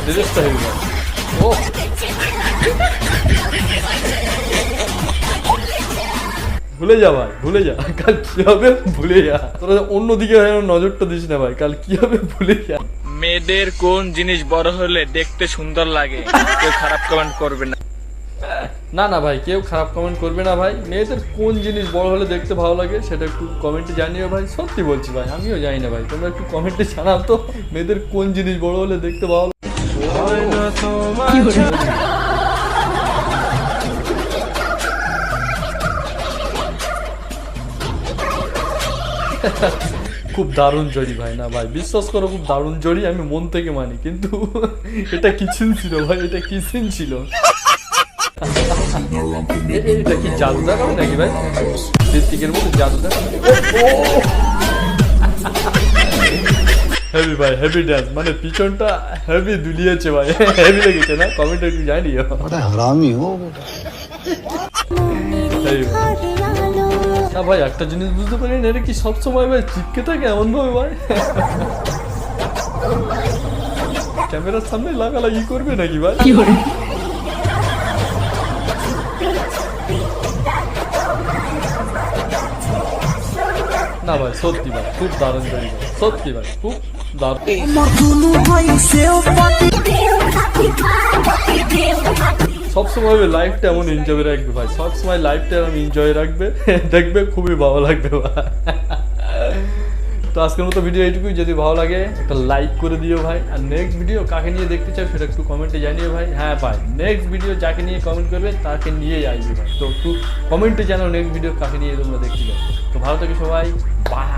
ড্রেসটা হেভি ভাই। ও ভুলে যা ভাই, ভুলে যা, কাল কি হবে ভুলে যা, তোরা অন্যদিকে নজরটা দিস না ভাই, কাল কি হবে ভুলে যা। মেয়েদের কোন জিনিস বড় হলে দেখতে সুন্দর লাগে? কেউ খারাপ কমেন্ট করবে না। না না ভাই, কেউ খারাপ কমেন্ট করবে না ভাই। মেয়েদের কোন জিনিস বড় হলে দেখতে ভালো লাগে সেটা একটু কমেন্টে জানিও ভাই। সত্যি বলছি ভাই, আমিও জানি না ভাই, তোমরা একটু কমেন্টে জানাও তো মেয়েদের কোন জিনিস বড় হলে দেখতে ভালো লাগে। খুব দারুণ জড়ি ভাই, না ভাই বিশ্বাস করো খুব দারুণ জড়ি, আমি মন থেকে মানি, কিন্তু এটা কিচিন ছিল ভাই, এটা কিচিন ছিল। এটা কি জাদু দেখাবে নাকি ভাই? ঋত্বিকের মতো জাদু দেখাবে? হেভি ভাই, হেভি ড্যান্স, মানে পিছনটা হেভি দুলিয়েছে ভাই, হেভি লেগেছে না? কমেন্ট একটু জানিও। হারামি হো বেটা। না ভাই একটা জিনিস বুঝতে পারি না, এটা কি সবসময় ভাই চিপকে থাকে এমন ভাবে ভাই? ক্যামেরার সামনে লাগালাগি করবে নাকি ভাই? না ভাই সত্যি ভাই খুব দারুণ জড়ি ভাই, সত্যি ভাই খুব দারুণ। সবসময় লাইফটা এমন এনজয় রাখবে ভাই, সবসময় লাইফটা এমন এনজয় রাখবে, দেখবে খুবই ভালো লাগবে ভাই। তো আজকের মতো ভিডিও এইটুকুই, যদি ভালো লাগে একটা লাইক করে দিও ভাই, আর নেক্সট ভিডিও কাকে নিয়ে দেখতে চাও সেটা একটু কমেন্টে জানিও ভাই। হ্যাঁ ভাই, নেক্সট ভিডিও যাকে নিয়ে কমেন্ট করবে তাকে নিয়েই আসবে ভাই, তো একটু কমেন্টে জানাও নেক্সট ভিডিও কাকে নিয়ে তোমরা দেখতে চাও। তো ভালো থাকো সবাই, বাই।